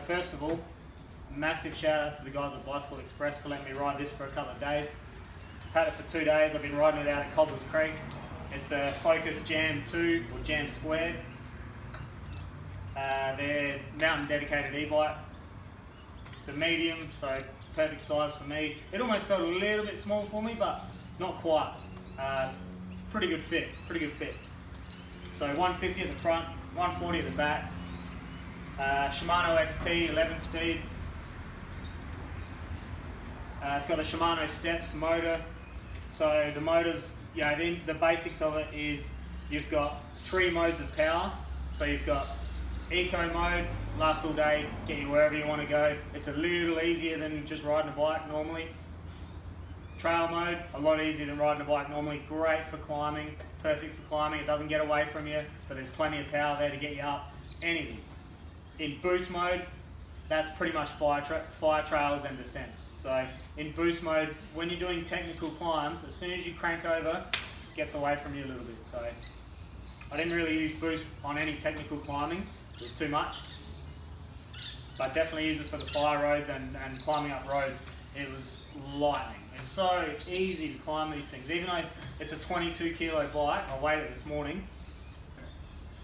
first of all, massive shout out to the guys at Bicycle Express for letting me ride this for a couple of days. I've had it for 2 days. I've been riding it out at Cobblers Creek. It's the Focus Jam2 or Jam Squared. They're mountain dedicated e-bike. It's a medium, so perfect size for me. It almost felt a little bit small for me, but not quite. Pretty good fit, So 150 at the front, 140 at the back. Shimano XT 11 speed. It's got a Shimano Steps motor. So the motors, the basics of it is you've got 3 modes of power. So you've got eco mode, last all day, get you wherever you want to go. It's a little easier than just riding a bike normally. Trail mode, a lot easier than riding a bike normally. Great for climbing, perfect for climbing. It doesn't get away from you, but there's plenty of power there to get you up. Anything. In boost mode, that's pretty much fire trails and descents. So in boost mode, when you're doing technical climbs, as soon as you crank over, it gets away from you a little bit. So I didn't really use boost on any technical climbing. It was too much. But definitely use it for the fire roads and climbing up roads. It was lightning. It's so easy to climb these things. Even though it's a 22 kilo bike, I weighed it this morning.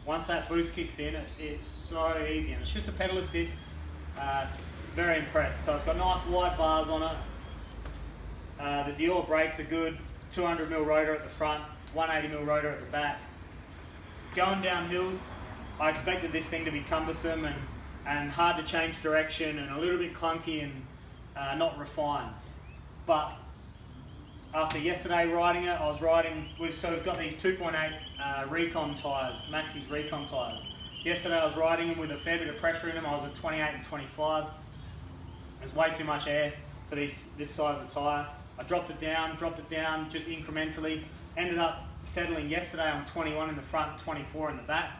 Once that boost kicks in, it's so easy. And it's just a pedal assist. Very impressed. So it's got nice wide bars on it. The Dior brakes are good. 200mm rotor at the front, 180mm rotor at the back. Going down hills, I expected this thing to be cumbersome and hard to change direction and a little bit clunky and not refined. But after yesterday riding it, I was riding with, so we've got these 2.8 Recon tyres, Maxi's Recon tyres. Yesterday I was riding them with a fair bit of pressure in them. I was at 28 and 25. There's way too much air for this size of tyre. I dropped it down just incrementally. Ended up settling yesterday on 21 in the front, 24 in the back.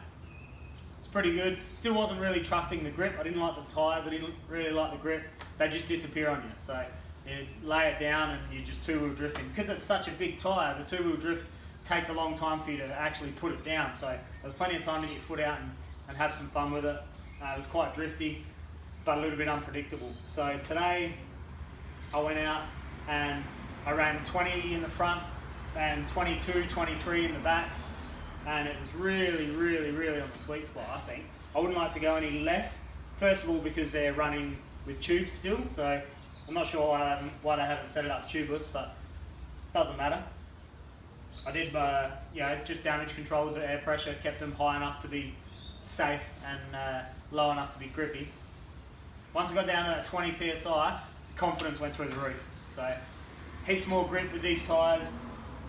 It's pretty good. Still wasn't really trusting the grip. I didn't like the tyres, I didn't really like the grip. They just disappear on you. So you lay it down and you're just two-wheel drifting. Because it's such a big tyre, the two-wheel drift takes a long time for you to actually put it down. So there's plenty of time to get your foot out and have some fun with it. It was quite drifty, but a little bit unpredictable. So today I went out and I ran 20 in the front and 22, 23 in the back. And it was really, really, really on the sweet spot, I think. I wouldn't like to go any less. First of all, because they're running with tubes still, so I'm not sure why they haven't set it up tubeless, but it doesn't matter. I did, just damage control with the air pressure, kept them high enough to be safe and low enough to be grippy. Once I got down to that 20 PSI, the confidence went through the roof. So heaps more grip with these tyres.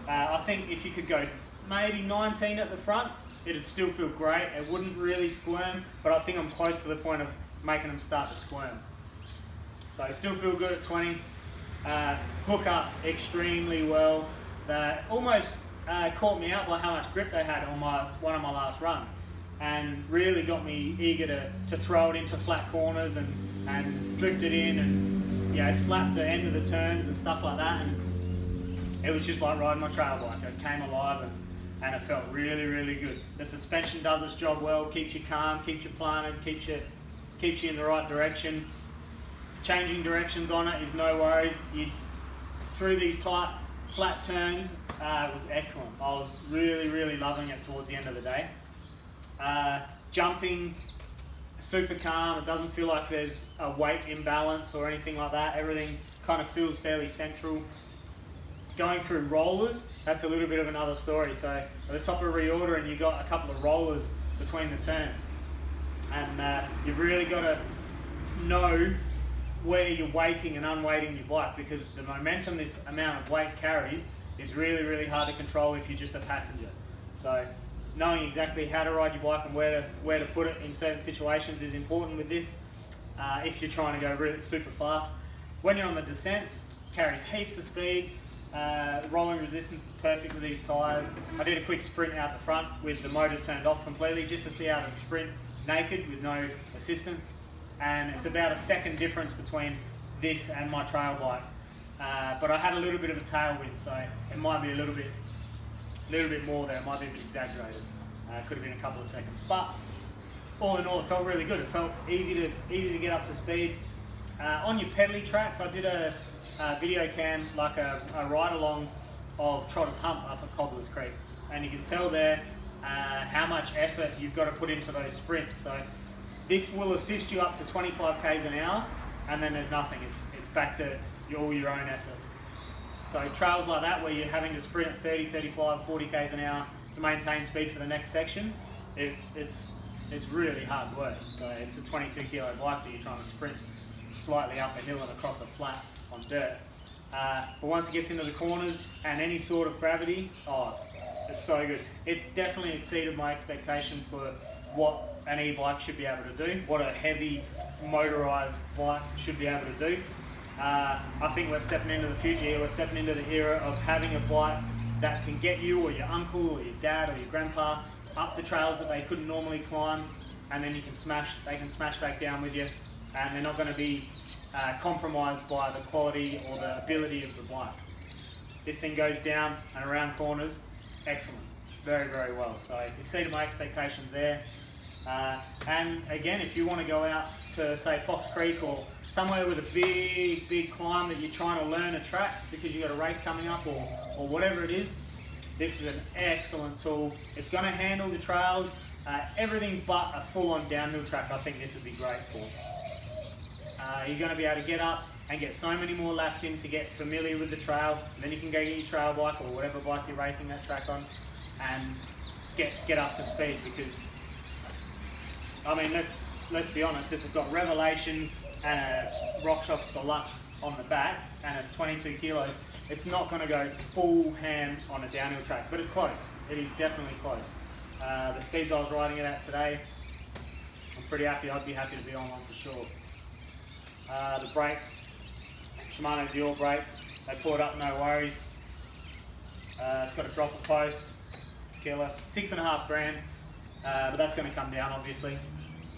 I think if you could go maybe 19 at the front, it'd still feel great. It wouldn't really squirm, but I think I'm close to the point of making them start to squirm. So still feel good at 20. Hook up extremely well. That almost caught me out by how much grip they had on one of my last runs, and really got me eager to throw it into flat corners and drift it in and slap the end of the turns and stuff like that. And it was just like riding my trail bike. It came alive and it felt really, really good. The suspension does its job well, keeps you calm, keeps you planted, keeps you in the right direction. Changing directions on it is no worries. Through these tight, flat turns, it was excellent. I was really, really loving it towards the end of the day. Jumping, super calm. It doesn't feel like there's a weight imbalance or anything like that. Everything kind of feels fairly central. Going through rollers, that's a little bit of another story. So at the top of reordering, you've got a couple of rollers between the turns. And you've really got to know where you're weighting and unweighting your bike, because the momentum this amount of weight carries is really, really hard to control if you're just a passenger. So knowing exactly how to ride your bike and where to put it in certain situations is important with this if you're trying to go really super fast. When you're on the descents, carries heaps of speed. Rolling resistance is perfect with these tyres. I did a quick sprint out the front with the motor turned off completely just to see how to sprint naked with no assistance. And it's about a second difference between this and my trail bike. But I had a little bit of a tailwind, so it might be a little bit more there. It might be a bit exaggerated. Could have been a couple of seconds. But all in all, it felt really good. It felt easy to get up to speed. On your pedally tracks, I did a video cam, like a ride along of Trotter's Hump up at Cobbler's Creek, and you can tell there how much effort you've got to put into those sprints. So this will assist you up to 25 k's an hour, and then there's nothing. It's back to all your own efforts. So trails like that where you're having to sprint at 30, 35, 40 k's an hour to maintain speed for the next section, it's really hard work. So it's a 22 kilo bike that you're trying to sprint slightly up a hill and across a flat on dirt. But once it gets into the corners and any sort of gravity, it's so good. It's definitely exceeded my expectation for what an e-bike should be able to do, what a heavy motorised bike should be able to do. I think we're stepping into the future here. We're stepping into the era of having a bike that can get you or your uncle or your dad or your grandpa up the trails that they couldn't normally climb, and then they can smash back down with you, and they're not going to be compromised by the quality or the ability of the bike. This thing goes down and around corners, excellent, very, very well. So exceeded my expectations there. And again, if you want to go out to, say, Fox Creek or somewhere with a big climb that you're trying to learn a track because you've got a race coming up or whatever it is, this is an excellent tool. It's going to handle the trails, everything but a full-on downhill track. I think this would be great for. You're going to be able to get up and get so many more laps in to get familiar with the trail, and then you can go get your trail bike or whatever bike you're racing that track on and get up to speed. Because, I mean, let's be honest, it's got Revelations and a RockShox Deluxe on the back, and it's 22 kilos. It's not going to go full ham on a downhill track, but it's close. It is definitely close. The speeds I was riding it at today, I'm pretty happy. I'd be happy to be on one for sure. The brakes, Shimano Dior brakes, they pull it up, no worries. It's got a dropper post, it's killer. $6.5 grand, but that's going to come down obviously.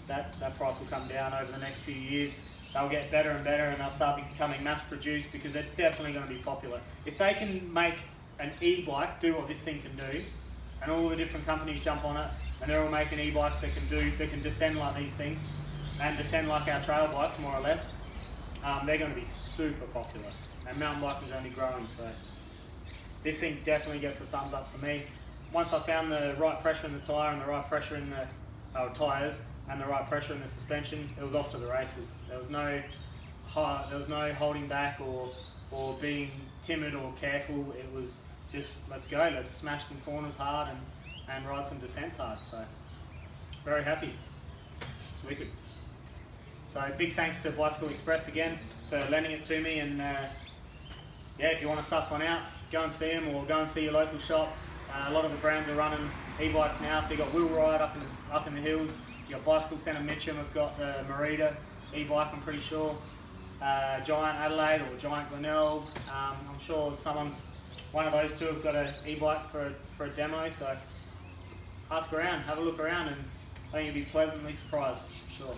That price will come down over the next few years. They'll get better and better, and they'll start becoming mass produced because they're definitely going to be popular. If they can make an e-bike do what this thing can do, and all the different companies jump on it, and they're all making e-bikes that can descend like these things, and descend like our trail bikes more or less, they're going to be super popular. And mountain biking is only growing, so this thing definitely gets a thumbs up for me. Once I found the right pressure in the tyre and the right pressure in the tyres and the right pressure in the suspension, it was off to the races. There was no holding back or being timid or careful. It was just, let's go, let's smash some corners hard and ride some descents hard. So very happy. It's wicked. So big thanks to Bicycle Express again for lending it to me, and yeah, if you want to suss one out, go and see them or go and see your local shop. A lot of the brands are running e-bikes now, so you've got Wheel Ride up in the hills, you've got Bicycle Centre Mitcham, have got the Merida e-bike, I'm pretty sure, Giant Adelaide or Giant Glenelg. I'm sure one of those two have got an e-bike for a demo, so ask around, have a look around, and I think you'll be pleasantly surprised, for sure.